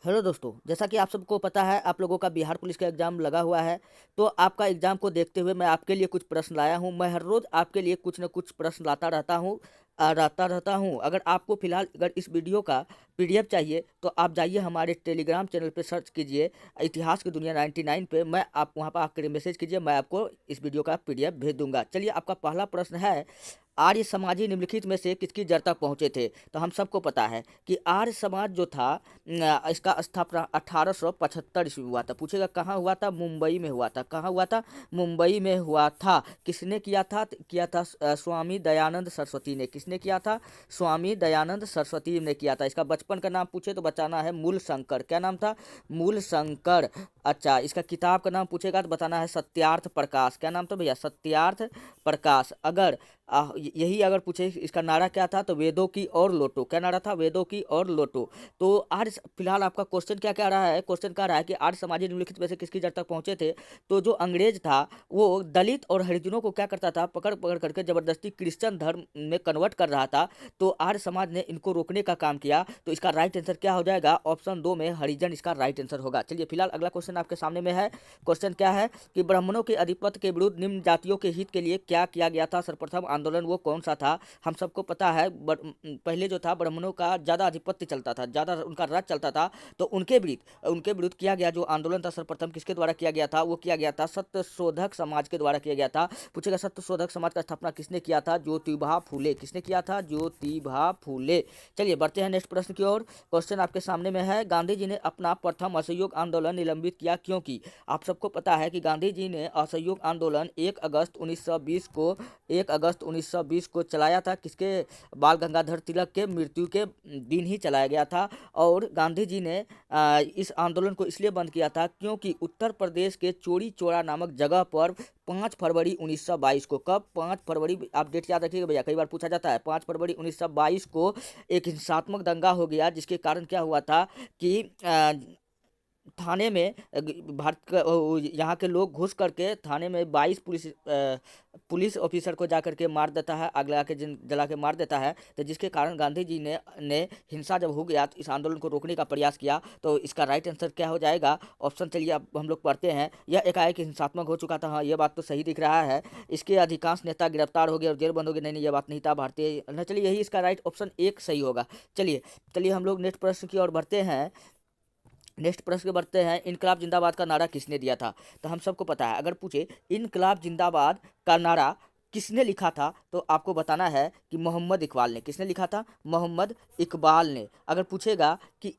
Hello दोस्तों, जैसा कि आप सबको पता है आप लोगों का बिहार पुलिस का एग्ज़ाम लगा हुआ है। तो आपका एग्ज़ाम को देखते हुए मैं आपके लिए कुछ प्रश्न लाया हूँ। मैं हर रोज़ आपके लिए कुछ न कुछ प्रश्न लाता रहता हूँ। अगर आपको फ़िलहाल अगर इस वीडियो का पीडीएफ चाहिए तो आप जाइए हमारे टेलीग्राम चैनल पे सर्च कीजिए इतिहास की दुनिया 99 पे। मैं आप वहाँ पर आकर मैसेज कीजिए, मैं आपको इस वीडियो का पीडीएफ भेज दूँगा। चलिए, आपका पहला प्रश्न है, आर्य समाजी निम्नलिखित में से किसकी जड़ तक पहुँचे थे? तो हम सबको पता है कि आर्य समाज जो था इसका स्थापना 1875 ईस्वी में हुआ था। पूछेगा कहाँ हुआ था? मुंबई में हुआ था। कहाँ हुआ था? मुंबई में हुआ था। किसने किया था? स्वामी दयानंद सरस्वती ने। किसने किया था? स्वामी दयानंद सरस्वती ने किया था। इसका बचपन का नाम पूछे तो बताना है मूल शंकर। क्या नाम था? मूल शंकर। अच्छा, इसका किताब का नाम पूछेगा तो बताना है सत्यार्थ प्रकाश। क्या नाम था भैया? सत्यार्थ प्रकाश। अगर यही अगर पूछे इसका नारा क्या था तो वेदों की और लोटो। क्या नारा था? वेदों की और लोटो। तो आज फिलहाल आपका क्वेश्चन क्या कह रहा है? क्वेश्चन कह रहा है कि आर्य समाजी निम्नलिखित में से किसकी जड़ तक पहुंचे थे? तो जो अंग्रेज था वो दलित और हरिजनों को क्या करता था? पकड़ पकड़ करके जबरदस्ती क्रिश्चियन धर्म में कन्वर्ट कर रहा था। तो आर्य समाज ने इनको रोकने का काम किया। तो इसका राइट आंसर क्या हो जाएगा? ऑप्शन 2 में हरिजन इसका राइट आंसर होगा। चलिए, फिलहाल अगला क्वेश्चन आपके सामने में है। क्वेश्चन क्या है कि ब्राह्मणों के आधिपत्य के विरुद्ध निम्न जातियों के हित के लिए क्या किया गया था? सर्वप्रथम आंदोलन वो कौन सा था? हम सबको पता है पहले जो था ब्राह्मणों का ज़्यादा आधिपत्य चलता था, ज़्यादा उनका राज चलता था। तो उनके विरुद्ध किया गया जो आंदोलन था सर्वप्रथम किसके द्वारा किया गया था? वो किया गया था सत्यशोधक समाज के द्वारा किया गया था। पूछेगा सत्यशोधक समाज का स्थापना किसने किया था? ज्योतिबा फूले। किसने किया था? ज्योतिबा फूले। चलिए, बढ़ते हैं नेक्स्ट प्रश्न की ओर। क्वेश्चन आपके सामने में है, गांधी जी ने अपना प्रथम असहयोग आंदोलन निलंबित किया क्योंकि? आप सबको पता है कि गांधी जी ने असहयोग आंदोलन 1 अगस्त 1920 को चलाया था। किसके? बाल गंगाधर तिलक के मृत्यु के दिन ही चलाया गया था। और गांधी जी ने इस आंदोलन को इसलिए बंद किया था क्योंकि उत्तर प्रदेश के चोरी चौरा नामक जगह पर 5 फरवरी 1922 को, कब? 5 फरवरी, आप डेट याद रखिएगा भैया, कई बार पूछा जाता है। 5 फरवरी 1922 को एक हिंसात्मक दंगा हो गया जिसके कारण क्या हुआ था कि थाने में भारत का यहाँ के लोग घुस करके थाने में 22 पुलिस ऑफिसर को जा करके मार देता है, आग लगा के जला के मार देता है। तो जिसके कारण गांधी जी ने हिंसा जब हो गया तो इस आंदोलन को रोकने का प्रयास किया। तो इसका राइट आंसर क्या हो जाएगा? ऑप्शन, चलिए अब हम लोग पढ़ते हैं। यह एकाएक हिंसात्मक हो चुका था। हाँ, ये बात तो सही दिख रहा है। इसके अधिकांश नेता गिरफ्तार हो गए और जेल बंद हो गए। नहीं नहीं, ये बात नहीं था भारतीय। चलिए, यही इसका राइट ऑप्शन 1 सही होगा। चलिए चलिए, हम लोग नेक्स्ट प्रश्न की ओर बढ़ते हैं। नेक्स्ट प्रश्न बढ़ते हैं, इनकलाब जिंदाबाद का नारा किसने दिया था? तो हम सबको पता है, अगर पूछे इनकलाब जिंदाबाद का नारा किसने लिखा था तो आपको बताना है कि मोहम्मद इकबाल ने। किसने लिखा था? मोहम्मद इकबाल ने। अगर पूछेगा कि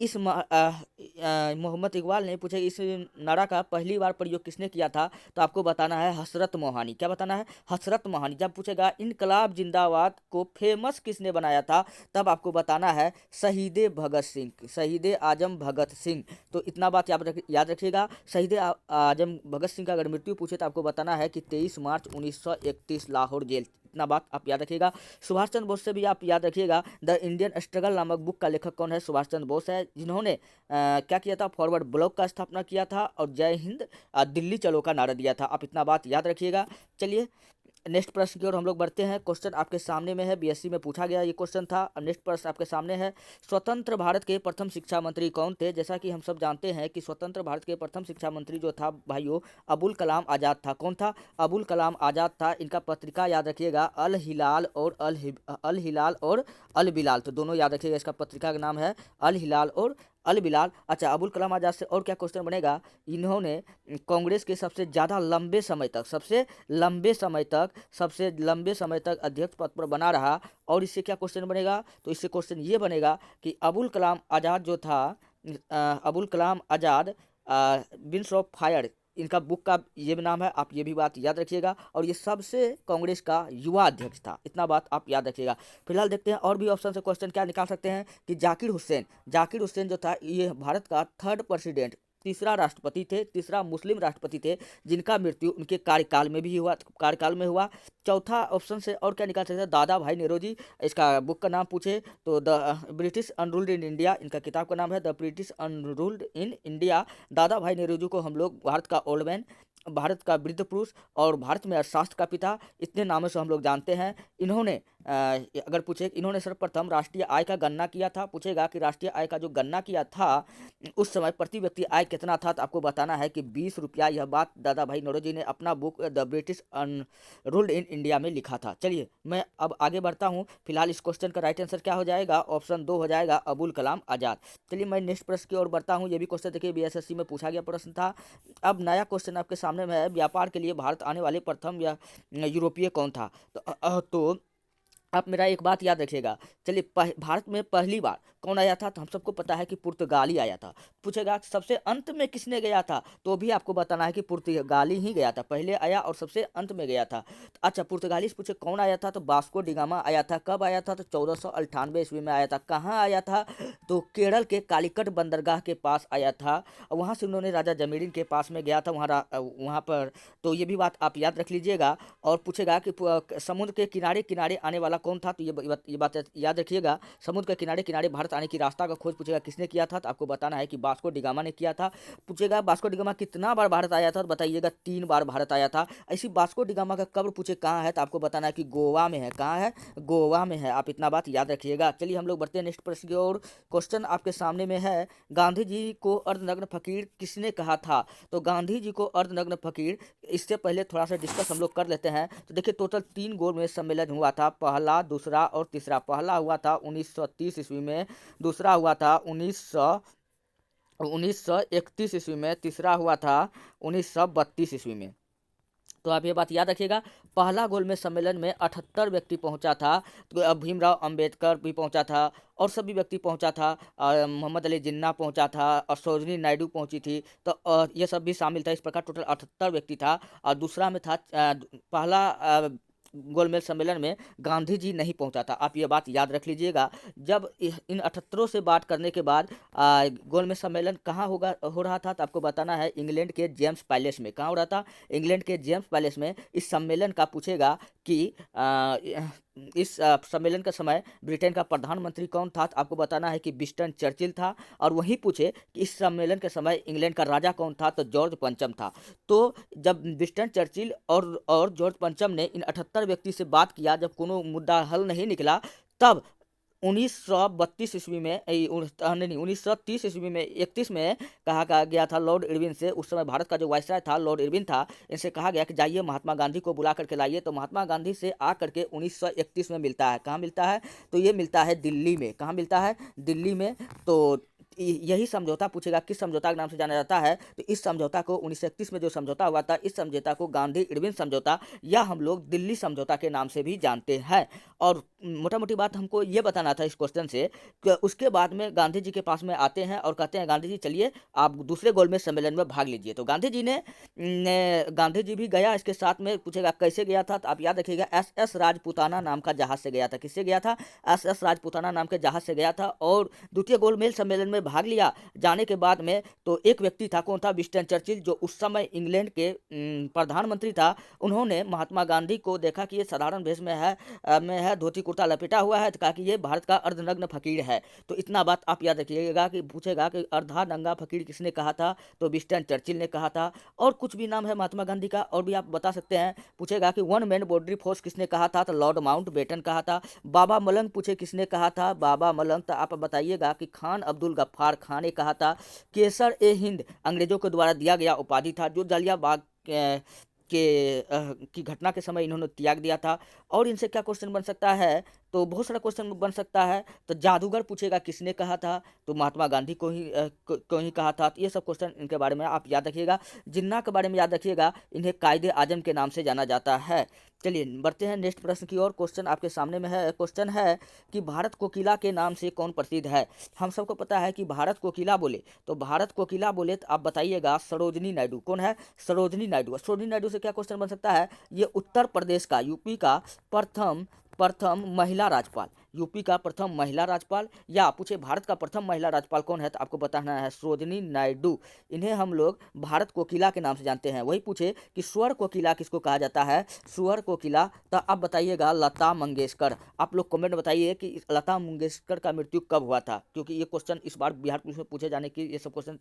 मोहम्मद इकबाल ने पूछेगा इस नारा का पहली बार प्रयोग किसने किया था तो आपको बताना है हसरत मोहानी। क्या बताना है? हसरत मोहानी। जब पूछेगा इनकलाब जिंदाबाद को फेमस किसने बनाया था तब आपको बताना है शहीद भगत सिंह, शहीद आजम भगत सिंह। तो इतना बात याद रखिएगा। शहीद आजम भगत सिंह का अगर मृत्यु पूछे तो आपको बताना है कि 23 मार्च 1931 लाहौर जेल। इतना बात आप याद रखिएगा। सुभाष चंद्र बोस से भी आप याद रखिएगा। द इंडियन स्ट्रगल नामक बुक का लेखक कौन है? सुभाष चंद्र बोस है, जिन्होंने क्या किया था? फॉरवर्ड ब्लॉक का स्थापना किया था और जय हिंद दिल्ली चलो का नारा दिया था। आप इतना बात याद रखिएगा। चलिए, नेक्स्ट प्रश्न की ओर हम लोग बढ़ते हैं। क्वेश्चन आपके सामने में है, बीएससी में पूछा गया ये क्वेश्चन था। अब नेक्स्ट प्रश्न आपके सामने है, स्वतंत्र भारत के प्रथम शिक्षा मंत्री कौन थे? जैसा कि हम सब जानते हैं कि स्वतंत्र भारत के प्रथम शिक्षा मंत्री जो था भाइयों, अबुल कलाम आज़ाद था। कौन था? अबुल कलाम आज़ाद था। इनका पत्रिका याद रखिएगा, अल हिलाल और अल बिलाल। तो दोनों याद रखिएगा, इसका पत्रिका का नाम है अल हिलाल और अल बिलाल। अच्छा, अबुल कलाम आज़ाद से और क्या क्वेश्चन बनेगा? इन्होंने कांग्रेस के सबसे लंबे समय तक अध्यक्ष पद पर बना रहा। और इससे क्या क्वेश्चन बनेगा? तो इससे क्वेश्चन ये बनेगा कि अबुल कलाम आज़ाद जो था, Abul Kalam Azad wings of fire, इनका बुक का ये भी नाम है। आप ये भी बात याद रखिएगा। और ये सबसे कांग्रेस का युवा अध्यक्ष था। इतना बात आप याद रखिएगा। फिलहाल देखते हैं और भी ऑप्शन से क्वेश्चन क्या निकाल सकते हैं कि जाकिर हुसैन जो था ये भारत का 3rd प्रेसिडेंट, तीसरा राष्ट्रपति थे, तीसरा मुस्लिम राष्ट्रपति थे जिनका मृत्यु उनके कार्यकाल में हुआ। चौथा ऑप्शन से और क्या निकाल सकते हैं? दादा भाई नेरोजी। इसका बुक का नाम पूछे तो the British unruled in India, इनका किताब का नाम है the British unruled in India. दादा भाई नेरोजी को हम लोग भारत का ओल्ड मैन, भारत का वृद्ध पुरुष और भारत में अर्थशास्त्र का पिता, इतने नामों से हम लोग जानते हैं। इन्होंने अगर पूछे इन्होंने सर्वप्रथम राष्ट्रीय आय का गणना किया था, पूछेगा कि राष्ट्रीय आय का जो गणना किया था उस समय प्रति व्यक्ति आय कितना था, तो आपको बताना है कि 20 रुपया। यह बात दादा भाई नौरोजी ने अपना book the British ruled in India में लिखा था। चलिए मैं अब आगे बढ़ता हूँ। फिलहाल इस क्वेश्चन का राइट आंसर क्या हो जाएगा, ऑप्शन 2 हो जाएगा, अबुल कलाम आजाद। चलिए मैं नेक्स्ट प्रश्न की ओर बढ़ता हूँ। ये भी क्वेश्चन देखिए बीएसएससी में पूछा गया प्रश्न था। अब नया क्वेश्चन आपके सामने में है, व्यापार के लिए भारत आने वाले प्रथम या यूरोपीय कौन था। तो आप मेरा एक बात याद रखिएगा। चलिए भारत में पहली बार कौन आया था, तो हम सबको पता है कि पुर्तगाली आया था। पूछेगा सबसे अंत में किसने गया था, तो भी आपको बताना है कि पुर्तगाली ही गया था, पहले आया और सबसे अंत में गया था। अच्छा पुर्तगाली से पूछे कौन आया था, तो वास्को डिगामा आया था। कब आया था, तो 1498 ईस्वी में आया था। कहाँ आया था, तो केरल के कालीकट बंदरगाह के पास आया था। वहाँ से उन्होंने राजा जमीरिन के पास में गया था, वहाँ पर। तो ये भी बात आप याद रख लीजिएगा। और पूछेगा कि समुद्र के किनारे किनारे आने वाला कौन था, तो ये बात याद रखिएगा। समुद्र के किनारे किनारे भारत आने की रास्ता का खोज पूछेगा किसने किया था, तो आपको बताना है कि वास्को डिगामा ने किया था। पूछेगा वास्को डिगामा कितना बार भारत आया था, तो बताइएगा 3 बार भारत आया था। ऐसी वास्को डिगामा का कब्र पूछे कहाँ है, तो आपको बताना है कि गोवा में है। कहाँ है, गोवा में है। आप इतना बात याद रखिएगा। चलिए हम लोग बढ़ते हैं नेक्स्ट प्रश्न की ओर। क्वेश्चन आपके सामने में है, गांधी जी को अर्धनग्न फकीर किसने कहा था। तो गांधी जी को अर्धनग्न फकीर, इससे पहले थोड़ा सा डिस्कस हम लोग कर लेते हैं। तो देखिए टोटल 3 गोल में सम्मेलन हुआ था, पहला, दूसरा और तीसरा। पहला हुआ था 1930 ईस्वी में, दूसरा हुआ था 1931 ईस्वी में, तीसरा हुआ था 1932 ईस्वी में। तो आप ये बात याद रखिएगा। पहला गोलमेज सम्मेलन में 78 व्यक्ति पहुंचा था। तो भीमराव अंबेडकर भी पहुंचा था और सभी व्यक्ति पहुंचा था। मोहम्मद अली जिन्ना पहुंचा था और सरोजिनी नायडू पहुंची थी। तो ये सब भी शामिल था। इस प्रकार टोटल 78 व्यक्ति था। और दूसरा में था पहला गोलमेज सम्मेलन में गांधी जी नहीं पहुंचा था। आप ये बात याद रख लीजिएगा। जब इन 78 से बात करने के बाद गोलमेज सम्मेलन कहाँ हो रहा था, तो आपको बताना है इंग्लैंड के जेम्स पैलेस में। कहाँ हो रहा था, इंग्लैंड के जेम्स पैलेस में। इस सम्मेलन का पूछेगा कि इस सम्मेलन का समय ब्रिटेन का प्रधानमंत्री कौन था, तो आपको बताना है कि विंस्टन चर्चिल था। और वहीं पूछे कि इस सम्मेलन के समय इंग्लैंड का राजा कौन था, तो जॉर्ज पंचम था। तो जब विंस्टन चर्चिल और जॉर्ज पंचम ने इन 78 व्यक्ति से बात किया, जब कोनो मुद्दा हल नहीं निकला, तब 1932 ईस्वी में 1930 ईस्वी में 31 में कहा गया था लॉर्ड इरविन से। उस समय भारत का जो वायसराय था लॉर्ड इरविन था। इनसे कहा गया कि जाइए महात्मा गांधी को बुला करके लाइए। तो महात्मा गांधी से आ करके 1931 में मिलता है। कहाँ मिलता है, तो ये मिलता है दिल्ली में। कहाँ मिलता है, दिल्ली में। तो यही समझौता पूछेगा किस समझौता के नाम से जाना जाता है, तो इस समझौता को 1931 में जो समझौता हुआ था, इस समझौता को गांधी इरविन समझौता या हम लोग दिल्ली समझौता के नाम से भी जानते हैं। और मोटा मोटी बात हमको ये बताना था इस क्वेश्चन से कि उसके बाद में गांधी जी के पास में आते हैं और कहते हैं गांधी जी चलिए आप दूसरे गोलमेज सम्मेलन में भाग लीजिए। तो गांधी जी भी गया। इसके साथ में पूछेगा कैसे गया था, तो आप याद रखिएगा SS राजपूताना नाम का जहाज से गया था। किससे गया था, SS राजपूताना नाम के जहाज से गया था। और द्वितीय गोलमेज सम्मेलन में भाग लिया। जाने के बाद में तो एक व्यक्ति था, कौन था, विंस्टन चर्चिल, जो उस समय इंग्लैंड के प्रधानमंत्री था। उन्होंने महात्मा गांधी को देखा कि ये साधारण भेष में है, धोती कुर्ता लपेटा हुआ है, तो कहा कि ये भारत का अर्धनग्न फकीर है। तो इतना बात आप याद रखिएगा कि पूछेगा कि अर्धा नंगा फकीर किसने कहा था, तो विंस्टन चर्चिल ने कहा था। और कुछ भी नाम है महात्मा गांधी का और भी आप बता सकते हैं। पूछेगा कि वन मैन बॉर्डरी फोर्स किसने कहा था, तो लॉर्ड माउंट बेटन कहा था। बाबा मलंग पूछे किसने कहा था, बाबा मलंग, तो आप बताइएगा कि खान अब्दुल गफ्फार खान ने कहा था। केसर ए हिंद अंग्रेजों के द्वारा दिया गया उपाधि था, जो जलियांवाला की घटना के समय इन्होंने त्याग दिया था। और इनसे क्या क्वेश्चन बन सकता है, तो बहुत सारा क्वेश्चन बन सकता है। तो जादूगर पूछेगा किसने कहा था, तो महात्मा गांधी को ही कहा था। तो ये सब क्वेश्चन इनके बारे में आप याद रखिएगा। जिन्ना के बारे में याद रखिएगा, इन्हें कायदे आजम के नाम से जाना जाता है। चलिए बढ़ते हैं नेक्स्ट प्रश्न की ओर। क्वेश्चन आपके सामने में है। क्वेश्चन है कि भारत कोकिला के नाम से कौन प्रसिद्ध है। हम सबको पता है कि भारत कोकिला बोले, तो भारत कोकिला बोले तो आप बताइएगा सरोजनी नायडू। कौन है, सरोजनी नायडू। सरोजनी नायडू से क्या क्वेश्चन बन सकता है, ये उत्तर प्रदेश का, यूपी का प्रथम महिला राज्यपाल। यूपी का प्रथम महिला राज्यपाल, या पूछे भारत का प्रथम महिला राज्यपाल कौन है, तो आपको बताना है सरोजिनी नायडू। इन्हें हम लोग भारत कोकिला के नाम से जानते हैं। वही पूछे कि स्वर कोकिला किसको कहा जाता है, स्वर कोकिला, तो आप बताइएगा लता मंगेशकर। आप लोग कमेंट में बताइए कि लता मंगेशकर का मृत्यु कब हुआ था, क्योंकि ये क्वेश्चन इस बार बिहार पुलिस में पूछे जाने की ये सब क्वेश्चन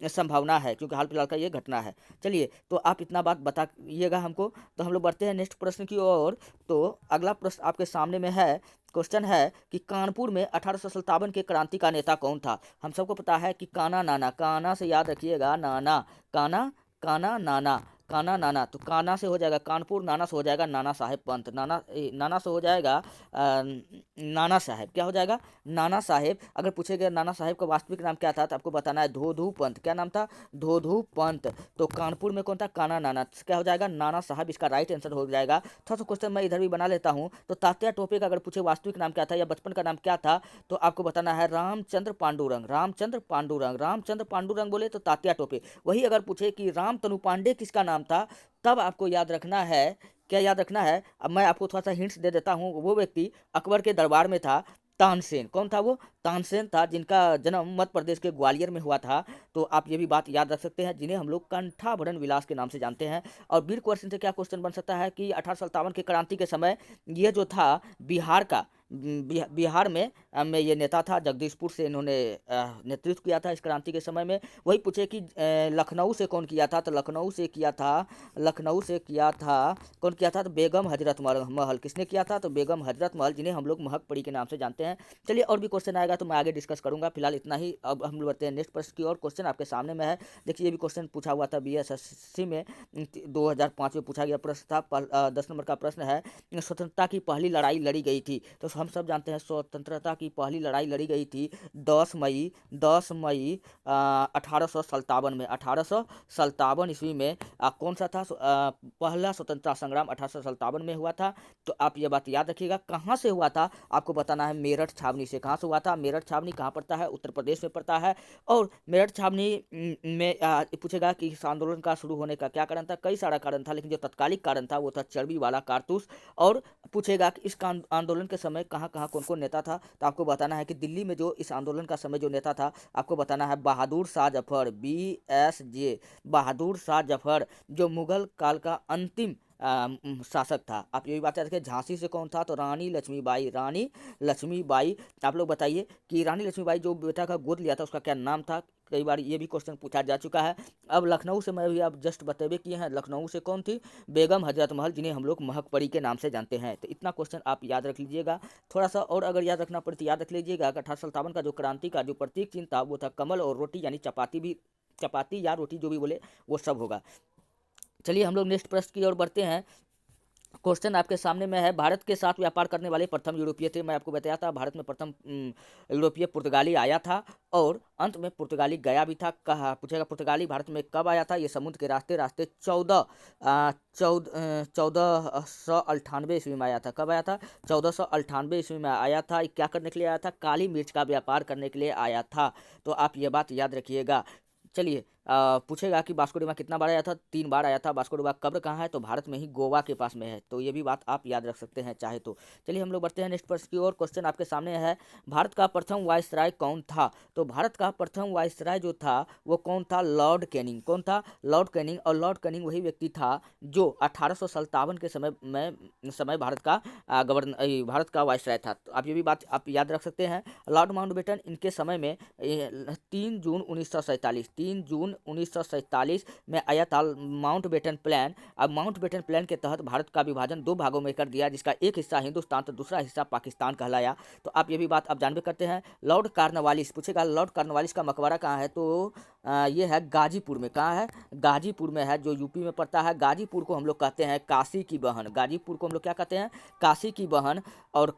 संभावना है, क्योंकि हाल फिलहाल का ये घटना है। चलिए, तो आप इतना बात बताइएगा हमको। तो हम लोग बढ़ते हैं नेक्स्ट प्रश्न की ओर। तो अगला प्रश्न आपके सामने में है, क्वेश्चन है कि कानपुर में 1857 के क्रांति का नेता कौन था। हम सबको पता है कि काना नाना, काना से याद रखिएगा नाना, काना, काना नाना, काना नाना, तो काना से हो जाएगा कानपुर, नाना से हो जाएगा नाना साहेब पंत, नाना से हो जाएगा नाना साहेब, क्या हो जाएगा नाना साहेब। अगर पूछेगा नाना साहेब का वास्तविक नाम क्या था, तो आपको बताना है धोधू पंत। क्या नाम था, धोधू पंत। तो कानपुर में कौन था, काना नाना, क्या हो जाएगा नाना साहब, इसका राइट आंसर हो जाएगा। थोड़ा सा क्वेश्चन मैं इधर भी बना लेता हूँ। तो तात्या टोपे का अगर पूछे वास्तविक नाम क्या था या बचपन का नाम क्या था, तो आपको बताना है रामचंद्र पांडुरंग, रामचंद्र पांडुरंग, रामचंद्र पांडुरंग बोले तो तात्या टोपे। वही अगर पूछे कि राम तनु पांडे किसका नाम था, तब आपको याद रखना है, क्या याद रखना है, अब मैं आपको थोड़ा सा हिंट्स दे देता हूँ। वो व्यक्ति अकबर के दरबार में था, तानसेन। कौन था वो, तानसेन था, जिनका जन्म मध्य प्रदेश के ग्वालियर में हुआ था। तो आप ये भी बात याद रख सकते हैं, जिन्हें हम लोग कंठाभरण विलास के नाम से जानते हैं। और वीर कुंवर सिंह से क्या क्वेश्चन बन सकता है कि 1857 के क्रांति के समय ये जो था बिहार का, बिहार में ये नेता था, जगदीशपुर से इन्होंने नेतृत्व किया था इस क्रांति के समय में। वही पूछे कि लखनऊ से कौन किया था, तो लखनऊ से किया था, लखनऊ से किया था, कौन किया था, तो बेगम हजरत महल। किसने किया था, तो बेगम हजरत महल, जिन्हें हम लोग महकपरी के नाम से जानते हैं। चलिए, और भी क्वेश्चन आएगा तो मैं आगे डिस्कस करूंगा, फिलहाल इतना ही। अब हम लोग बढ़ते हैं नेक्स्ट प्रश्न की और। क्वेश्चन आपके सामने में है, देखिए ये भी क्वेश्चन पूछा हुआ था बीएसएससी में, 2005 में पूछा गया प्रश्न था। 10 नंबर का प्रश्न है, स्वतंत्रता की पहली लड़ाई लड़ी गई थी। तो हम सब जानते हैं स्वतंत्रता की पहली लड़ाई लड़ी गई थी 10 मई 1857 में, 1857 ईस्वी में। कौन सा था, पहला स्वतंत्रता संग्राम 1857 में हुआ था। तो आप ये बात याद रखिएगा। कहाँ से हुआ था, आपको बताना है मेरठ छावनी से। कहाँ से हुआ था, मेरठ छावनी कहाँ पड़ता है, उत्तर प्रदेश में पड़ता है। और मेरठ छावनी में पूछेगा कि इस आंदोलन का शुरू होने का क्या कारण था। कई सारा कारण था, लेकिन जो तत्कालिक कारण था वो था चर्बी वाला कारतूस। और पूछेगा कि इस आंदोलन के समय कहाँ कहाँ कौन कौन नेता था, तो आपको बताना है कि दिल्ली में जो इस आंदोलन का समय जो नेता था, आपको बताना है बहादुर शाह जफर, BSJ, बहादुर शाह जफर, जो मुगल काल का अंतिम शासक था। आप ये भी बात याद रखिए। झांसी से कौन था, तो रानी लक्ष्मीबाई, रानी लक्ष्मीबाई। आप लोग बताइए कि रानी लक्ष्मीबाई जो बेटा का गोद लिया था उसका क्या नाम था। कई बार ये भी क्वेश्चन पूछा जा चुका है। अब लखनऊ से मैं भी आप जस्ट बतेबे किए हैं, लखनऊ से कौन थी, बेगम हजरत महल, जिन्हें हम लोग महकपरी के नाम से जानते हैं। तो इतना क्वेश्चन आप याद रख लीजिएगा। थोड़ा सा और अगर याद रखना पड़े तो याद रख लीजिएगा कि 1857 का जो क्रांति का जो प्रतीक चिन्ह था वो था कमल और रोटी, यानी चपाती भी, चपाती या रोटी जो भी बोले वो सब होगा। चलिए, हम लोग नेक्स्ट प्रश्न की ओर बढ़ते हैं। क्वेश्चन आपके सामने में है, भारत के साथ व्यापार करने वाले प्रथम यूरोपीय थे। मैं आपको बताया था भारत में प्रथम यूरोपीय पुर्तगाली आया था और अंत में पुर्तगाली गया भी था। कहा पूछेगा पुर्तगाली भारत में कब आया था, ये समुद्र के रास्ते रास्ते 1498 ईस्वी में आया था। कब आया था, 1498 ईस्वी में आया था। क्या करने के लिए आया था, काली मिर्च का व्यापार करने के लिए आया था। तो आप ये बात याद रखिएगा। चलिए, पूछेगा कि वास्को डिगामा कितना बार आया था, 3 बार आया था। वास्को डिगामा कब्र कहाँ है, तो भारत में ही गोवा के पास में है। तो ये भी बात आप याद रख सकते हैं चाहे तो। चलिए, हम लोग बढ़ते हैं नेक्स्ट प्रश्न की ओर। क्वेश्चन आपके सामने है, भारत का प्रथम वायसराय कौन था। तो भारत का प्रथम वायसराय जो था वो कौन था, लॉर्ड कैनिंग। कौन था, लॉर्ड कैनिंग। और लॉर्ड कैनिंग वही व्यक्ति था जो 1857 के समय भारत का भारत का वायसराय था। तो आप ये भी बात आप याद रख सकते हैं। लॉर्ड माउंटबेटन इनके समय में 3 जून 1947 में आया था माउंटबेटन प्लान। अब माउंटबेटन प्लान के तहत भारत का विभाजन 2 भागों में कर दिया, जिसका एक हिस्सा हिंदुस्तान तो दूसरा हिस्सा पाकिस्तान कहलाया। तो आप ये भी बात आप जानबे करते हैं। लॉर्ड कार्नवालिस पूछेगा, लॉर्ड कार्नवालिस का मकबरा कहाँ है, तो ये है गाजीपुर में। कहाँ है, गाजीपुर में है, जो यूपी में पड़ता है। गाजीपुर को हम लोग कहते हैं काशी की बहन। गाजीपुर को हम लोग क्या कहते हैं, काशी की बहन। और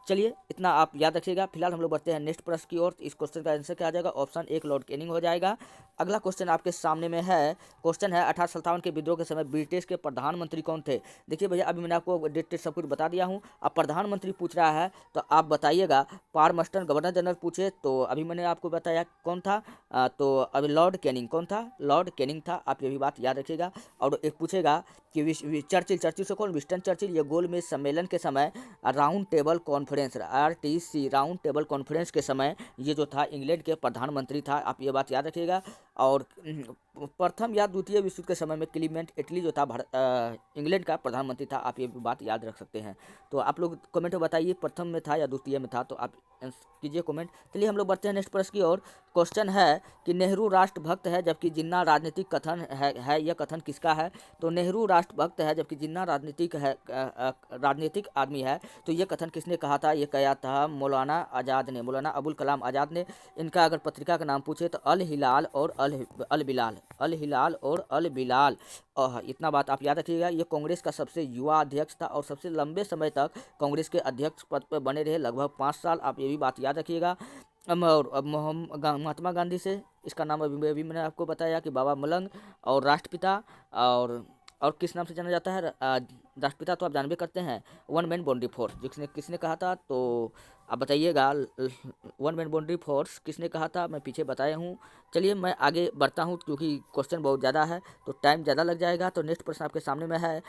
चलिए, इतना आप याद रखिएगा। फिलहाल हम लोग बढ़ते हैं नेक्स्ट प्रश्न की ओर। इस क्वेश्चन का आंसर क्या आ जाएगा, ऑप्शन 1 लॉर्ड कैनिंग हो जाएगा। अगला क्वेश्चन आपके सामने में है, क्वेश्चन है 1857 के विद्रोह के समय ब्रिटिश के प्रधानमंत्री कौन थे। देखिए भैया, अभी मैंने आपको डेट सब कुछ बता दिया हूँ। अब प्रधानमंत्री पूछ रहा है तो आप बताइएगा। पारमस्टन गवर्नर जनरल पूछे तो अभी मैंने आपको बताया कौन था, तो अभी लॉर्ड कैनिंग कौन था, लॉर्ड कैनिंग था। आप ये भी बात याद रखिएगा। और एक पूछेगा कि चर्चिल से कौन, विंस्टन चर्चिल। ये गोलमेज सम्मेलन के समय round table conference conference RTC round table conference के समय ये जो था इंग्लैंड के प्रधानमंत्री था, आप ये बात याद रखिएगा। और प्रथम या द्वितीय विश्व युद्ध के समय में क्लीमेंट एटली जो था इंग्लैंड का प्रधानमंत्री था, आप ये बात याद रख सकते हैं। तो आप लोग कमेंट में बताइए प्रथम में था या द्वितीय में था, तो आप कीजिए कमेंट। चलिए हम लोग बढ़ते हैं नेक्स्ट प्रश्न की ओर। क्वेश्चन है कि नेहरू राष्ट्रभक्त है जबकि जिन्ना राजनीतिक कथन है यह कथन किसका है? तो नेहरू राष्ट्रभक्त है जबकि जिन्ना राजनीतिक आदमी है, तो ये कथन किसने कहा था? ये कहा था मौलाना आज़ाद ने, मौलाना अबुल कलाम आज़ाद ने। इनका अगर पत्रिका का नाम पूछे तो अल हिलाल और अल बिलाल, अल हिलाल और अल बिलाल। इतना बात आप याद रखिएगा। ये कांग्रेस का सबसे युवा अध्यक्ष था और सबसे लंबे समय तक कांग्रेस के अध्यक्ष पद पर बने रहे, लगभग 5 साल, आप ये भी बात याद रखिएगा। और अब महात्मा गांधी से, इसका नाम अभी मैंने आपको बताया कि बाबा मलंग। और राष्ट्रपिता और किस नाम से जाना जाता है राष्ट्रपिता, तो आप जानबे करते हैं, वन मैन बाउंड्री फोर्स। किसने कहा था? तो आप बताइएगा वन मैन बाउंड्री फोर्स किसने कहा था, मैं पीछे बताया हूँ। चलिए मैं आगे बढ़ता हूँ क्योंकि क्वेश्चन बहुत ज़्यादा है तो टाइम ज़्यादा लग जाएगा। तो नेक्स्ट प्रश्न आपके सामने में है,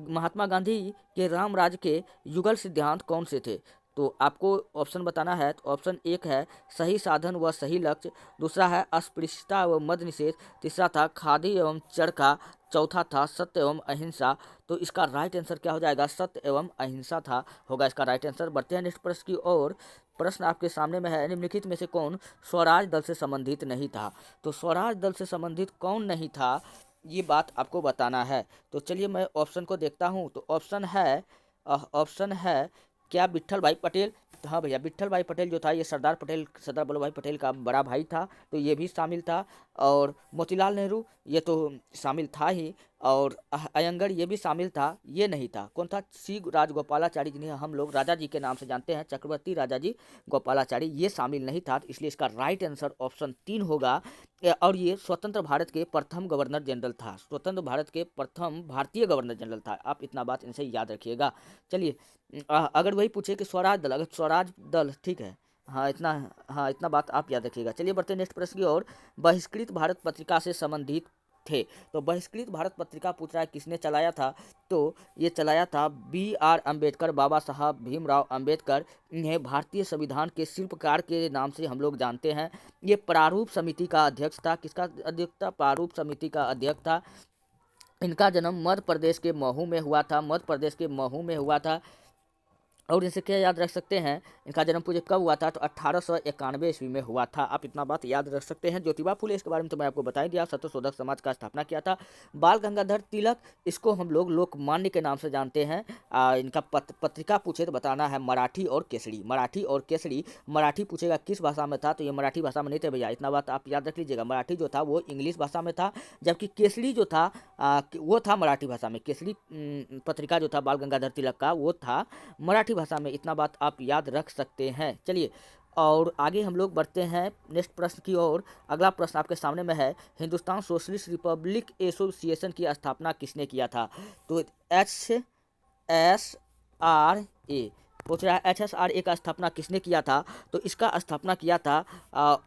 महात्मा गांधी के राम राज्य के युगल सिद्धांत कौन से थे? तो आपको ऑप्शन बताना है। तो ऑप्शन 1 है सही साधन व सही लक्ष्य, दूसरा है अस्पृश्यता व मद निषेध, तीसरा था खादी एवं चरखा, चौथा था सत्य एवं अहिंसा। तो इसका राइट आंसर क्या हो जाएगा? सत्य एवं अहिंसा था, होगा इसका राइट आंसर। बढ़ते हैं नेक्स्ट प्रश्न की ओर। प्रश्न आपके सामने में है, निम्नलिखित में से कौन स्वराज दल से संबंधित नहीं था? तो स्वराज दल से संबंधित कौन नहीं था, ये बात आपको बताना है। तो चलिए मैं ऑप्शन को देखता हूँ। तो ऑप्शन है क्या विट्ठल भाई पटेल? तो हाँ भैया, विट्ठल भाई पटेल जो था ये सरदार वल्लभ भाई पटेल का बड़ा भाई था, तो ये भी शामिल था। और मोतीलाल नेहरू ये तो शामिल था ही, और अयंगर ये भी शामिल था, ये नहीं था। कौन था? सी राजगोपालाचारी, जिन्हें हम लोग राजा जी के नाम से जानते हैं, चक्रवर्ती राजा जी गोपालाचारी, ये शामिल नहीं था। तो इसलिए इसका राइट आंसर ऑप्शन 3 होगा। और ये स्वतंत्र भारत के प्रथम गवर्नर जनरल था, स्वतंत्र भारत के प्रथम भारतीय गवर्नर जनरल था। आप इतना बात इनसे याद रखिएगा। चलिए अगर वही पूछे कि स्वराज दल, अगर स्वराज दल ठीक है, हाँ इतना बात आप याद रखिएगा। चलिए बढ़ते हैं नेक्स्ट प्रश्न की ओर। बहिष्कृत भारत पत्रिका से संबंधित थे, तो बहिष्कृत भारत पत्रिका पूछ रहा है किसने चलाया था? तो ये चलाया था BR अम्बेडकर, बाबा साहब भीमराव अम्बेडकर। इन्हें भारतीय संविधान के शिल्पकार के नाम से हम लोग जानते हैं। ये प्रारूप समिति का अध्यक्ष था। किसका अध्यक्ष था? प्रारूप समिति का अध्यक्ष था। इनका जन्म मध्य प्रदेश के महू में हुआ था, मध्य प्रदेश के महू में हुआ था। और इनसे क्या याद रख सकते हैं, इनका जन्म पूज्य कब हुआ था? तो 1891 ईस्वी में हुआ था। आप इतना बात याद रख सकते हैं। ज्योतिबा फुले, इसके बारे में तो मैं आपको बता ही दिया, सत्यशोधक समाज का स्थापना किया था। बाल गंगाधर तिलक, इसको हम लोग लोकमान्य के नाम से जानते हैं। इनका पत्रिका पूछे तो बताना है मराठी और केसरी, मराठी और केसरी। मराठी पूछेगा किस भाषा में था, तो ये मराठी भाषा में नहीं थे भैया, इतना बात आप याद रख लीजिएगा। मराठी जो था वो इंग्लिश भाषा में था, जबकि केसरी जो था वो था मराठी भाषा में। केसरी पत्रिका जो था बाल गंगाधर तिलक का, वो था मराठी भाषा में। इतना बात आप याद रख सकते हैं। चलिए और आगे हम लोग बढ़ते हैं नेक्स्ट प्रश्न की ओर। अगला प्रश्न आपके सामने में है, हिंदुस्तान सोशलिस्ट रिपब्लिक एसोसिएशन की स्थापना किसने किया था? तो HSRA पूछ रहा है, HSRA का स्थापना किसने किया था? तो इसका स्थापना किया था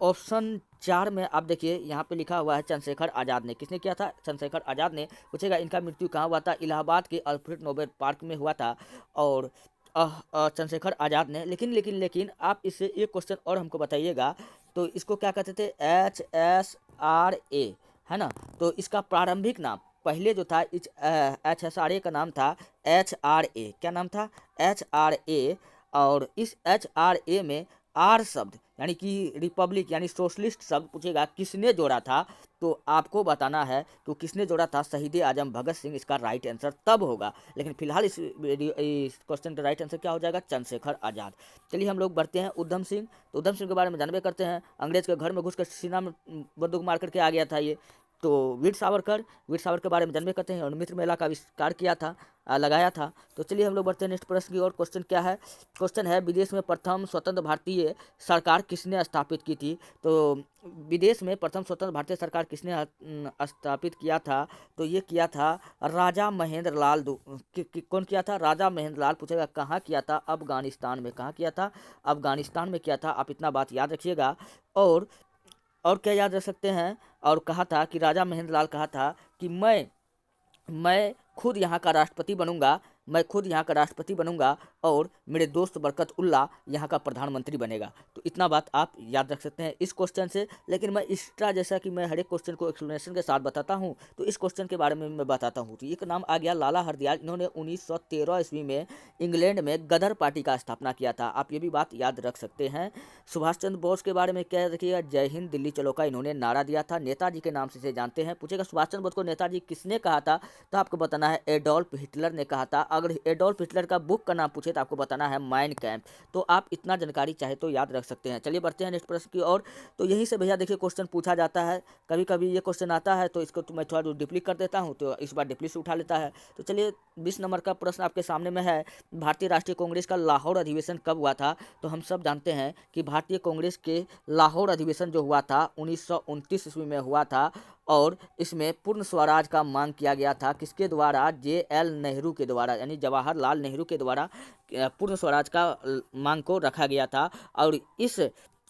ऑप्शन 4 में आप देखिए यहाँ पे लिखा हुआ है चंद्रशेखर आज़ाद ने। किसने किया था? चंद्रशेखर आज़ाद ने। पूछेगा इनका मृत्यु कहाँ हुआ था? इलाहाबाद के अल्फ्रेड नोबेल पार्क में हुआ था, और चंद्रशेखर आज़ाद ने। लेकिन आप इससे एक क्वेश्चन और हमको बताइएगा, तो इसको क्या कहते थे? HSRA है ना। तो इसका प्रारंभिक नाम पहले जो था HSRA का नाम था HRA। क्या नाम था? HRA। और इस HRA में आर शब्द यानी कि रिपब्लिक यानी सोशलिस्ट शब्द पूछेगा किसने जोड़ा था, तो आपको बताना है तो किसने जोड़ा था? शहीद आजम भगत सिंह, इसका राइट आंसर तब होगा। लेकिन फिलहाल इस क्वेश्चन का राइट आंसर क्या हो जाएगा? चंद्रशेखर आज़ाद। चलिए हम लोग बढ़ते हैं उधम सिंह। तो उधम सिंह के बारे में जानबे करते हैं, अंग्रेज के घर में घुसकर सीना में बंदूक मार करके आ गया था ये। तो वीर सावरकर के बारे में जानबे करते हैं, और मित्र मेला का आविष्कार किया था, लगाया था। तो चलिए हम लोग बढ़ते हैं नेक्स्ट प्रश्न की ओर। क्वेश्चन क्या है? क्वेश्चन है, विदेश में प्रथम स्वतंत्र भारतीय सरकार किसने स्थापित की थी? तो विदेश में प्रथम स्वतंत्र भारतीय सरकार किसने स्थापित किया था? तो ये किया था राजा महेंद्र लाल। कौन किया था? राजा महेंद्र लाल। पूछेगा कहाँ किया था? अफगानिस्तान में। कहाँ किया था? अफगानिस्तान में किया था। आप इतना बात याद रखिएगा। और क्या याद रख सकते हैं? और कहा था कि राजा महेंद्र लाल कहा था कि मैं खुद यहाँ का राष्ट्रपति बनूंगा, मैं खुद यहाँ का राष्ट्रपति बनूंगा और मेरे दोस्त बरकत उल्ला यहाँ का प्रधानमंत्री बनेगा। तो इतना बात आप याद रख सकते हैं इस क्वेश्चन से। लेकिन मैं एक्स्ट्रा, जैसा कि मैं हर एक क्वेश्चन को एक्सप्लेनेशन के साथ बताता हूँ, तो इस क्वेश्चन के बारे में मैं बताता हूँ। तो एक नाम आ गया लाला हरदयाल। इन्होंने 1913 ईस्वी में इंग्लैंड में गदर पार्टी का स्थापना किया था। आप ये भी बात याद रख सकते हैं। सुभाष चंद्र बोस के बारे में क्या रखिएगा, जय हिंद दिल्ली चलो का इन्होंने नारा दिया था। नेताजी के नाम से इसे जानते हैं। पूछेगा सुभाष चंद्र बोस को नेताजी किसने कहा था, तो आपको बताना है एडोल्फ हिटलर ने कहा था। अगर एडोल्फ हिटलर का बुक का नाम पूछे तो आपको बताना है माइन कैम्प। तो आप इतना जानकारी चाहे तो याद रख सकते हैं। चलिए बढ़ते हैं नेक्स्ट प्रश्न की ओर। तो यहीं से भैया देखिए क्वेश्चन पूछा जाता है, कभी कभी ये क्वेश्चन आता है तो इसको मैं थोड़ा डिप्ली कर देता हूँ, तो इस बार डिप्ली से उठा लेता है। तो चलिए 20 नंबर का प्रश्न आपके सामने में है। भारतीय राष्ट्रीय कांग्रेस का लाहौर अधिवेशन कब हुआ था, तो हम सब जानते हैं कि भारतीय कांग्रेस के लाहौर अधिवेशन जो हुआ था 1929 ईस्वी में हुआ था। और इसमें पूर्ण स्वराज का मांग किया गया था। किसके द्वारा, JL नेहरू के द्वारा, यानी जवाहरलाल नेहरू के द्वारा पूर्ण स्वराज का मांग को रखा गया था। और इस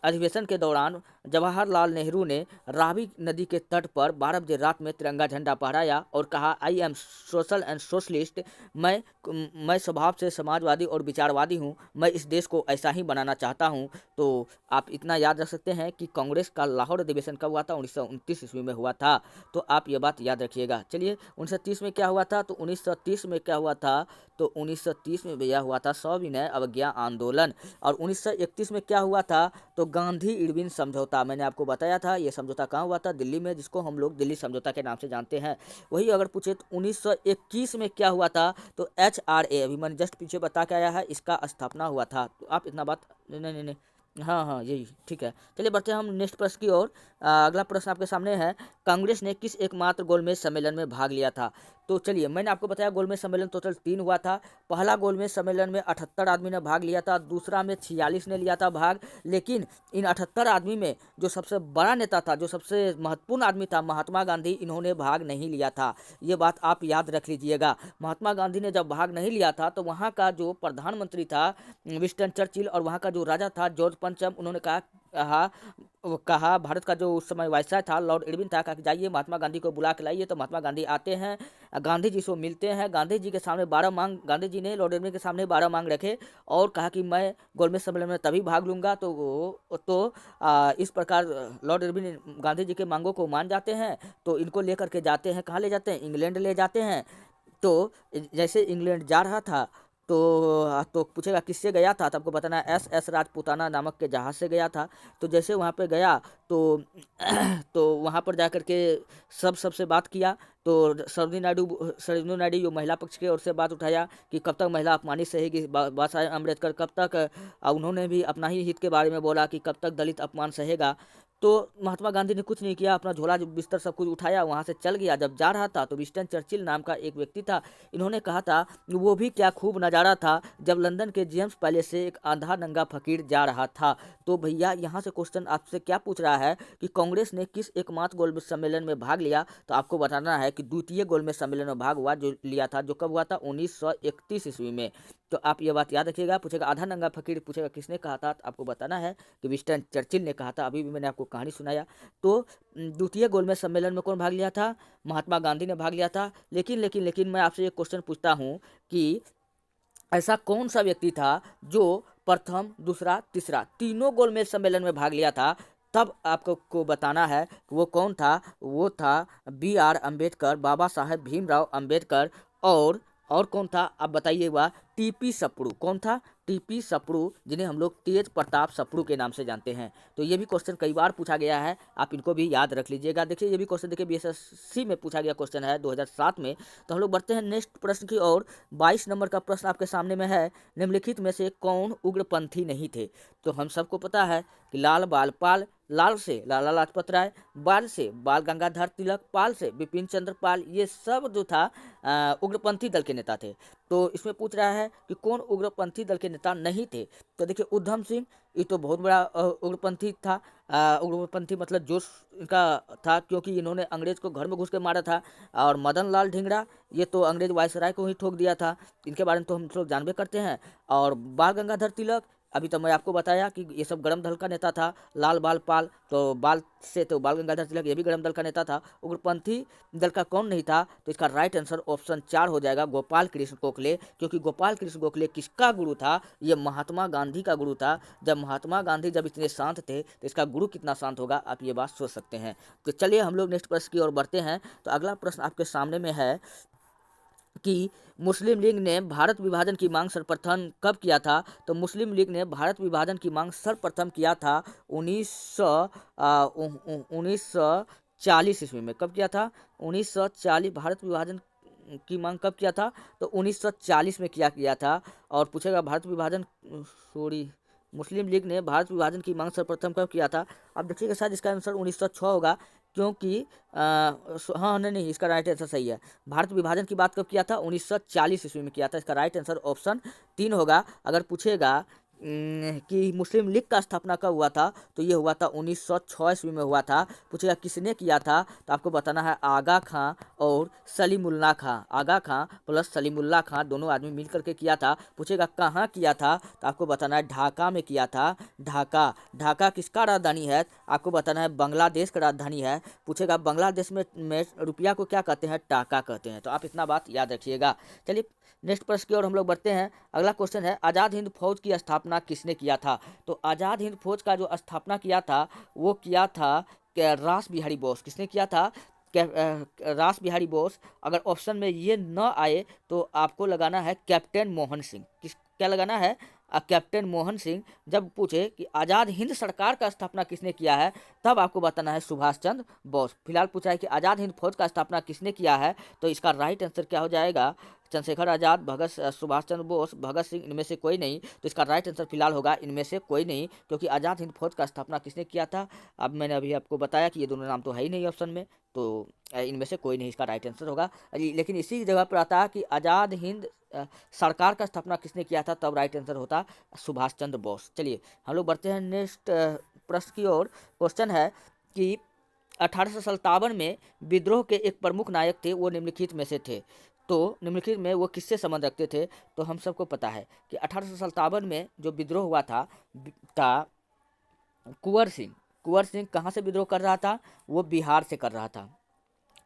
अधिवेशन के दौरान जवाहरलाल नेहरू ने रावी नदी के तट पर 12 बजे रात में तिरंगा झंडा फहराया और कहा, I am social and socialist. मैं स्वभाव से समाजवादी और विचारवादी हूँ। मैं इस देश को ऐसा ही बनाना चाहता हूँ। तो आप इतना याद रख सकते हैं कि कांग्रेस का लाहौर अधिवेशन कब हुआ था, 1929 ईस्वी में हुआ था। तो आप ये बात याद रखिएगा। चलिए 1930 में क्या हुआ था, तो 1930 में क्या हुआ था, तो 1930 में भैया हुआ था सविनय अवज्ञा आंदोलन। और 1931 में क्या हुआ था, तो गांधी इरविन समझौता। मैंने आपको बताया था ये समझौता कहाँ हुआ था, दिल्ली में, जिसको हम लोग दिल्ली समझौता के नाम से जानते हैं। वही अगर पूछे तो 1921 में क्या हुआ था, तो HRA, अभी मैंने जस्ट पीछे बता के आया है, इसका स्थापना हुआ था। तो आप इतना बात, नहीं नहीं नहीं, हाँ हाँ यही ठीक है। चलिए बढ़ते हैं हम नेक्स्ट प्रश्न की ओर। अगला प्रश्न आपके सामने है, कांग्रेस ने किस एकमात्र गोलमेज सम्मेलन में भाग लिया था। तो चलिए मैंने आपको बताया गोलमेज सम्मेलन टोटल 3 हुआ था। पहला गोलमेज सम्मेलन में 78 आदमी ने भाग लिया था, दूसरा में 46 ने लिया था भाग। लेकिन इन 78 आदमी में जो सबसे बड़ा नेता था, जो सबसे महत्वपूर्ण आदमी था, महात्मा गांधी, इन्होंने भाग नहीं लिया था। ये बात आप याद रख लीजिएगा। महात्मा गांधी ने जब भाग नहीं लिया था तो वहाँ का जो प्रधानमंत्री था विंस्टन चर्चिल, और वहाँ का जो राजा था जॉर्ज पंचम, उन्होंने कहा भारत का जो उस समय वायसराय था लॉर्ड इरविन था, कहा कि जाइए महात्मा गांधी को बुला के लाइए। तो महात्मा गांधी आते हैं, गांधी जी से मिलते हैं। गांधी जी के सामने 12 मांग, गांधी जी ने लॉर्ड इरविन के सामने 12 मांग रखे और कहा कि मैं गोलमेज सम्मेलन में तभी भाग लूंगा। इस प्रकार लॉर्ड इरविन गांधी जी के मांगों को मान जाते हैं। तो इनको लेकर के जाते हैं, कहाँ ले जाते हैं, इंग्लैंड ले जाते हैं। तो जैसे इंग्लैंड जा रहा था तो पूछेगा किससे गया था, तो आपको बताना है SS राजपूताना नामक के जहाज़ से गया था। तो जैसे वहाँ पे गया तो तो वहाँ पर जा कर के सबसे बात किया। तो सरोजिनी नायडू जो महिला पक्ष की ओर से बात उठाया कि कब तक महिला अपमानित सहेगी, बाबा साहेब अम्बेडकर कब तक, उन्होंने भी अपना ही हित के बारे में बोला कि कब तक दलित अपमान सहेगा। तो महात्मा गांधी ने कुछ नहीं किया, अपना झोला बिस्तर सब कुछ उठाया, वहाँ से चल गया। जब जा रहा था तो विंस्टन चर्चिल नाम का एक व्यक्ति था, इन्होंने कहा था वो भी क्या खूब नज़ारा था जब लंदन के जेम्स पैलेस से एक आंधा नंगा फकीर जा रहा था। तो भैया यहाँ से क्वेश्चन आपसे क्या पूछ रहा है कि कांग्रेस ने किस एकमात्र गोलमेज सम्मेलन में भाग लिया, तो आपको बताना है कि द्वितीय गोलमेज सम्मेलन में भाग हुआ, जो लिया था, जो कब हुआ था, 1931 ईस्वी में। तो आप ये बात याद रखिएगा। पूछेगा आधा नंगा फकीर, पूछेगा किसने कहा था, तो आपको बताना है कि विंस्टन चर्चिल ने कहा था। अभी भी मैंने आपको कहानी सुनाया। तो द्वितीय गोलमेज सम्मेलन में कौन भाग लिया था, महात्मा गांधी ने भाग लिया था। लेकिन मैं आपसे एक क्वेश्चन पूछता हूँ कि ऐसा कौन सा व्यक्ति था जो प्रथम, दूसरा, तीसरा तीनों गोलमेज सम्मेलन में भाग लिया था, तब आपको बताना है कि वो कौन था। वो था BR अम्बेडकर, बाबा साहेब भीमराव अम्बेडकर। और कौन था आप बताइएगा, TP सप्रू। कौन था, TP सप्रू, जिन्हें हम लोग तेज प्रताप सप्रू के नाम से जानते हैं। तो ये भी क्वेश्चन कई बार पूछा गया है, आप इनको भी याद रख लीजिएगा। देखिए ये भी क्वेश्चन देखिए BSSC में पूछा गया क्वेश्चन है 2007 में। तो हम लोग बढ़ते हैं नेक्स्ट प्रश्न की ओर। 22 नंबर का प्रश्न आपके सामने में है, निम्नलिखित में से कौन उग्रपंथी नहीं थे। तो हम सबको पता है कि लाल बाल पाल, लाल से लाला लाजपत राय, बाल से बाल गंगाधर तिलक, पाल से बिपिन चंद्र पाल, ये सब जो था उग्रपंथी दल के नेता थे। तो इसमें पूछ रहा है कि कौन उग्रपंथी दल के नेता नहीं थे। तो देखिए उधम सिंह, ये तो बहुत बड़ा उग्रपंथी था। उग्रपंथी मतलब जोश इनका था, क्योंकि इन्होंने अंग्रेज को घर में घुस के मारा था। और मदन लाल ढींगरा, ये तो अंग्रेज वायसराय को ही ठोक दिया था, इनके बारे में तो हम लोग जानबे करते हैं। और बाल गंगाधर तिलक, अभी तो मैं आपको बताया कि ये सब गरम दल का नेता था। लाल बाल पाल, तो बाल से तो बाल गंगाधर तिलक, ये भी गरम दल का नेता था। उग्रपंथी दल का कौन नहीं था? तो इसका राइट आंसर ऑप्शन 4 हो जाएगा, गोपाल कृष्ण गोखले। क्योंकि गोपाल कृष्ण गोखले किसका गुरु था? ये महात्मा गांधी का गुरु था। जब महात्मा गांधी जब इतने शांत थे तो इसका गुरु कितना शांत होगा, आप ये बात सोच सकते हैं। तो चलिए हम लोग नेक्स्ट प्रश्न की ओर बढ़ते हैं। तो अगला प्रश्न आपके सामने में है कि मुस्लिम लीग ने भारत विभाजन की मांग सर्वप्रथम कब किया था? तो मुस्लिम लीग ने भारत विभाजन की मांग सर्वप्रथम किया था 1940 ईस्वी में। कब किया था? 1940। भारत विभाजन की मांग कब किया था? तो 1940 में किया था। और पूछेगा भारत विभाजन, सॉरी, मुस्लिम लीग ने भारत विभाजन की मांग सर्वप्रथम कब किया था? आप देखिएगा शायद इसका आंसर 1906 होगा, क्योंकि हाँ नहीं नहीं, इसका राइट आंसर सही है। भारत विभाजन की बात कब किया था? 1940 ईस्वी में किया था। इसका राइट आंसर ऑप्शन 3 होगा। अगर पूछेगा कि मुस्लिम लीग का स्थापना कब हुआ था? तो ये हुआ था 1906 ईस्वी में हुआ था। पूछेगा किसने किया था? तो आपको बताना है आगा खां और सलीमुल्लाह खां। आगा खां प्लस सलीमुल्लाह खां दोनों आदमी मिल करके किया था। पूछेगा कहाँ किया था? तो आपको बताना है ढाका में किया था। ढाका। ढाका किसका राजधानी है? आपको बताना है बांग्लादेश का राजधानी है। पूछेगा बांग्लादेश में रुपया को क्या कहते हैं? टाका कहते हैं। तो आप इतना बात याद रखिएगा। चलिए नेक्स्ट प्रश्न की ओर हम लोग बढ़ते हैं। अगला क्वेश्चन है, आज़ाद हिंद फौज की स्थापना किसने किया था? तो आज़ाद हिंद फौज का जो स्थापना किया था वो किया था रास बिहारी बोस। किसने किया था? रास बिहारी बोस। अगर ऑप्शन में ये न आए तो आपको लगाना है कैप्टन मोहन सिंह। क्या लगाना है? कैप्टन मोहन सिंह। जब पूछे कि आज़ाद हिंद सरकार का स्थापना किसने किया है, तब आपको बताना है सुभाष चंद्र बोस। फिलहाल पूछा है कि आज़ाद हिंद फौज का स्थापना किसने किया है, तो इसका राइट आंसर क्या हो जाएगा? चंद्रशेखर आज़ाद, सुभाष चंद्र बोस, भगत सिंह, इनमें से कोई नहीं। तो इसका राइट आंसर फिलहाल होगा इनमें से कोई नहीं, क्योंकि आज़ाद हिंद फौज का स्थापना किसने किया था? अब मैंने अभी आपको बताया कि ये दोनों नाम तो है ही नहीं ऑप्शन में, तो इनमें से कोई नहीं इसका राइट आंसर होगा। लेकिन इसी जगह पर आता है कि आज़ाद हिंद सरकार का स्थापना किसने किया था, तब राइट आंसर होता सुभाष चंद्र बोस। चलिए हम लोग बढ़ते हैं नेक्स्ट प्रश्न की ओर। क्वेश्चन है कि 1857 में विद्रोह के एक प्रमुख नायक थे, वो निम्नलिखित में से थे। तो निम्नलिखित में वो किससे संबंध रखते थे? तो हम सबको पता है कि 1857 में जो विद्रोह हुआ था कुंवर सिंह। कुंवर सिंह कहाँ से विद्रोह कर रहा था? वो बिहार से कर रहा था।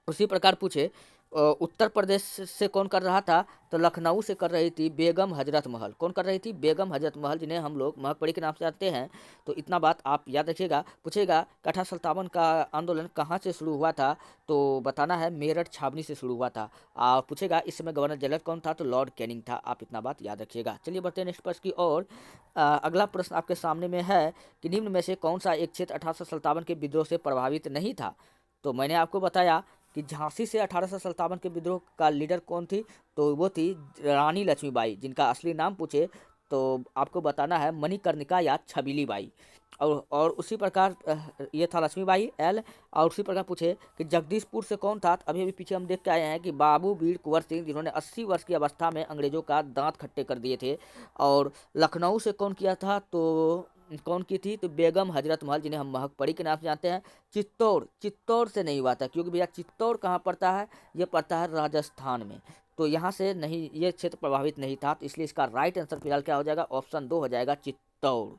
उसी प्रकार पूछे उत्तर प्रदेश से कौन कर रहा था? तो लखनऊ से कर रही थी बेगम हजरत महल। कौन कर रही थी? बेगम हजरत महल, जिन्हें हम लोग महकपड़ी के नाम से जानते हैं। तो इतना बात आप याद रखिएगा। पूछेगा कि 1857 का आंदोलन कहाँ से शुरू हुआ था? तो बताना है मेरठ छावनी से शुरू हुआ था। और पूछेगा इस समय गवर्नर जनरल कौन था? तो लॉर्ड कैनिंग था। आप इतना बात याद रखिएगा। चलिए बढ़ते हैं नेक्स्ट प्रश्न की ओर। अगला प्रश्न आपके सामने में है कि निम्न में से कौन सा एक क्षेत्र 1857 के विद्रोह से प्रभावित नहीं था? तो मैंने आपको बताया कि झांसी से 1857 के विद्रोह का लीडर कौन थी? तो वो थी रानी लक्ष्मीबाई, जिनका असली नाम पूछे तो आपको बताना है मणिकर्णिका या छबीली बाई। और उसी प्रकार ये था लक्ष्मीबाई एल। और उसी प्रकार पूछे कि जगदीशपुर से कौन था? अभी अभी पीछे हम देख के आए हैं कि बाबू वीर कुंवर सिंह, जिन्होंने 80 वर्ष की अवस्था में अंग्रेजों का दांत खट्टे कर दिए थे। और लखनऊ से कौन किया था? तो कौन की थी? तो बेगम हजरत महल, जिन्हें हम महकपड़ी के नाम से जानते हैं। चित्तौड़ से नहीं हुआ था, क्योंकि भैया चित्तौड़ कहाँ पड़ता है? ये पड़ता है राजस्थान में। तो यहाँ से नहीं, ये क्षेत्र प्रभावित नहीं था, तो इसलिए इसका राइट आंसर फिलहाल क्या हो जाएगा? ऑप्शन 2 हो जाएगा, चित्तौड़।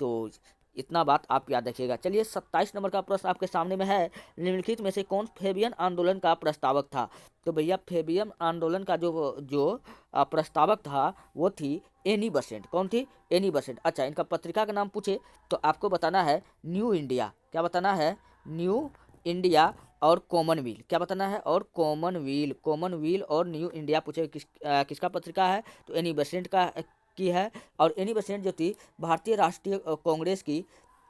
तो इतना बात आप याद रखिएगा। चलिए 27 नंबर का प्रश्न आपके सामने में है, निम्नलिखित में से कौन फेबियन आंदोलन का प्रस्तावक था? तो भैया फेबियन आंदोलन का जो जो प्रस्तावक था वो थी एनी बसेंट। कौन थी? Any Besant. अच्छा, इनका पत्रिका का नाम पूछे तो आपको बताना है न्यू इंडिया। क्या बताना है? न्यू इंडिया और कॉमनवेल। क्या बताना है? और कॉमनवेल और न्यू इंडिया पूछे किसका पत्रिका है? तो एनी बसेंट का की है। और एनी बेसेंट जो थी भारतीय राष्ट्रीय कांग्रेस की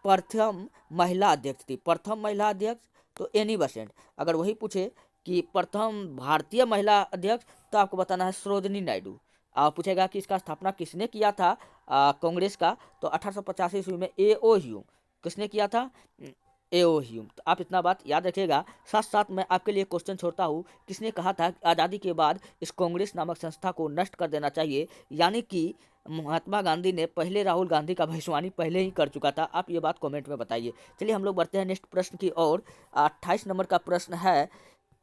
प्रथम महिला अध्यक्ष थी। प्रथम महिला अध्यक्ष तो एनी बेसेंट। अगर वही पूछे कि प्रथम भारतीय महिला अध्यक्ष, तो आपको बताना है सरोजिनी नायडू। पूछेगा कि इसका स्थापना किसने किया था कांग्रेस का? तो 1885 ईस्वी में ए.ओ. ह्यूम। किसने किया था? ए.ओ. ह्यूम। तो आप इतना बात याद रखिएगा। साथ साथ मैं आपके लिए क्वेश्चन छोड़ता हूँ, किसने कहा था कि आज़ादी के बाद इस कांग्रेस नामक संस्था को नष्ट कर देना चाहिए? यानी कि महात्मा गांधी ने पहले राहुल गांधी का भविष्यवाणी पहले ही कर चुका था। आप ये बात कमेंट में बताइए। चलिए हम लोग बढ़ते हैं नेक्स्ट प्रश्न की ओर। 28 नंबर का प्रश्न है।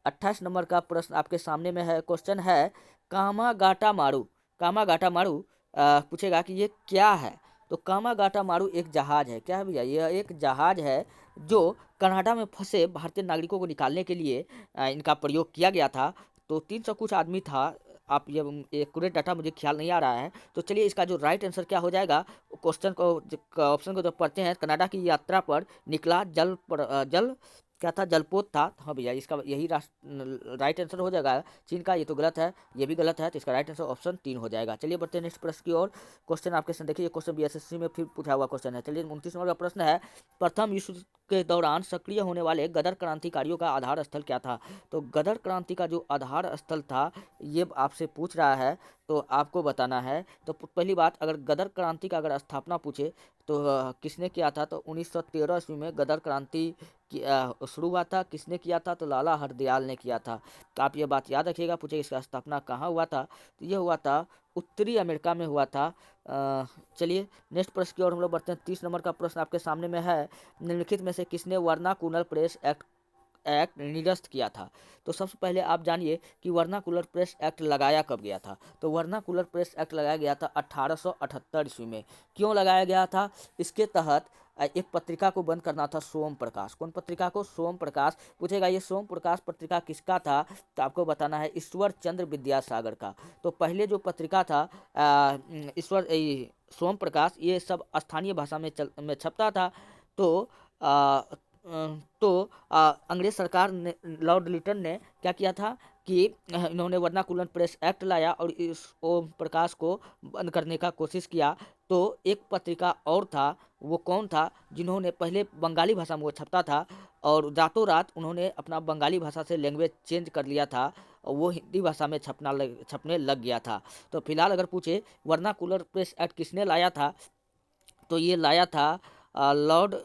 28 नंबर का प्रश्न आपके सामने में है। क्वेश्चन है कामागाटा मारू। कामागाटा मारू पूछेगा कि ये क्या है? तो कामागाटा मारू एक जहाज है, क्या है भैया, यह एक जहाज है जो कनाडा में फंसे भारतीय नागरिकों को निकालने के लिए इनका प्रयोग किया गया था। तो 300 कुछ आदमी था। आप ये एक्यूरेट डाटा मुझे ख्याल नहीं आ रहा है। तो चलिए इसका जो राइट आंसर क्या हो जाएगा, क्वेश्चन को ऑप्शन को जब पढ़ते हैं, कनाडा की यात्रा पर निकला जल क्या था, जलपोत था। हाँ भैया, इसका यही राइट आंसर हो जाएगा चीन का। ये तो गलत है, ये भी गलत है, तो इसका राइट आंसर ऑप्शन 3 हो जाएगा। चलिए बढ़ते हैं नेक्स्ट प्रश्न की ओर। क्वेश्चन आपके सामने देखिए, ये क्वेश्चन बीएसएससी में फिर पूछा हुआ क्वेश्चन है। चलिए 29 नंबर का प्रश्न है, प्रथम विश्व के दौरान सक्रिय होने वाले गदर क्रांतिकारियों का आधार स्थल क्या था। तो गदर क्रांति का जो आधार स्थल था, ये आपसे पूछ रहा है, तो आपको बताना है। तो पहली बात, अगर गदर क्रांति का अगर स्थापना पूछे तो किसने किया था, तो 1913 ईस्वी में गदर क्रांति शुरू हुआ था। किसने किया था, तो लाला हरदयाल ने किया था। तो आप ये बात याद रखिएगा, पूछे इसका स्थापना कहाँ हुआ था, तो ये हुआ था उत्तरी अमेरिका में हुआ था। चलिए नेक्स्ट प्रश्न की ओर हम लोग बढ़ते हैं। 30 नंबर का प्रश्न आपके सामने में है, निम्नलिखित में से किसने वर्नाकुलर प्रेस एक्ट निरस्त किया था। तो सबसे पहले आप जानिए कि वर्नाकुलर प्रेस एक्ट लगाया कब गया था। तो वर्नाकुलर प्रेस एक्ट लगाया गया था 1878 ईस्वी में। क्यों लगाया गया था, इसके तहत एक पत्रिका को बंद करना था, सोम प्रकाश। कौन पत्रिका को, सोम प्रकाश। पूछेगा ये सोम प्रकाश पत्रिका किसका था, तो आपको बताना है ईश्वर चंद्र विद्यासागर का। तो पहले जो पत्रिका था सोम प्रकाश, ये सब स्थानीय भाषा में छपता था। तो अंग्रेज सरकार ने, लॉर्ड लिटन ने क्या किया था कि इन्होंने वर्नाकुलर प्रेस एक्ट लाया और इस ओम प्रकाश को बंद करने का कोशिश किया। तो एक पत्रिका और था, वो कौन था, जिन्होंने पहले बंगाली भाषा में वो छपता था और रातों रात उन्होंने अपना बंगाली भाषा से लैंग्वेज चेंज कर लिया था और वो हिंदी भाषा में छपने लग गया था। तो फिलहाल अगर पूछे वर्नाकुलर प्रेस एक्ट किसने लाया था, तो ये लाया था लॉर्ड,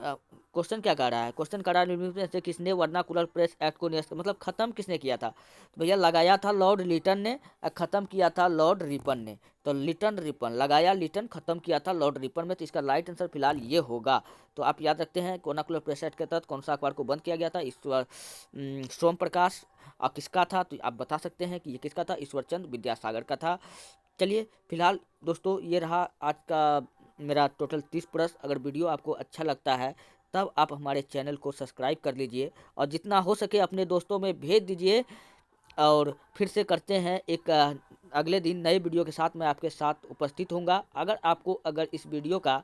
क्वेश्चन क्या कह रहा है, क्वेश्चन कह रहा है निम्नलिखित में से किसने वर्नाकुलर प्रेस एक्ट को निरस्त, मतलब खत्म किसने किया था। तो भैया लगाया था लॉर्ड लिटन ने और खत्म किया था लॉर्ड रिपन ने। तो लिटन रिपन, लगाया लिटन, खत्म किया था लॉर्ड रिपन में। तो इसका राइट आंसर फिलहाल ये होगा। तो आप याद रखते हैं वर्नाकुलर प्रेस एक्ट के तहत कौन सा अखबार को बंद किया गया था, ईश्वर सोम प्रकाश। और किसका था, तो आप बता सकते हैं कि ये किसका था, ईश्वर चंद्र विद्यासागर का था। चलिए फिलहाल दोस्तों, ये रहा आज का मेरा टोटल 30 प्रश्न। अगर वीडियो आपको अच्छा लगता है तब आप हमारे चैनल को सब्सक्राइब कर लीजिए और जितना हो सके अपने दोस्तों में भेज दीजिए। और फिर से करते हैं एक अगले दिन नए वीडियो के साथ मैं आपके साथ उपस्थित होऊंगा। अगर इस वीडियो का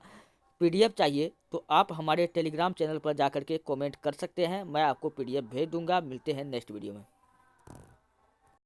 पीडीएफ चाहिए तो आप हमारे टेलीग्राम चैनल पर जाकर के कमेंट कर सकते हैं, मैं आपको पीडीएफ भेज दूंगा। मिलते हैं नेक्स्ट वीडियो में।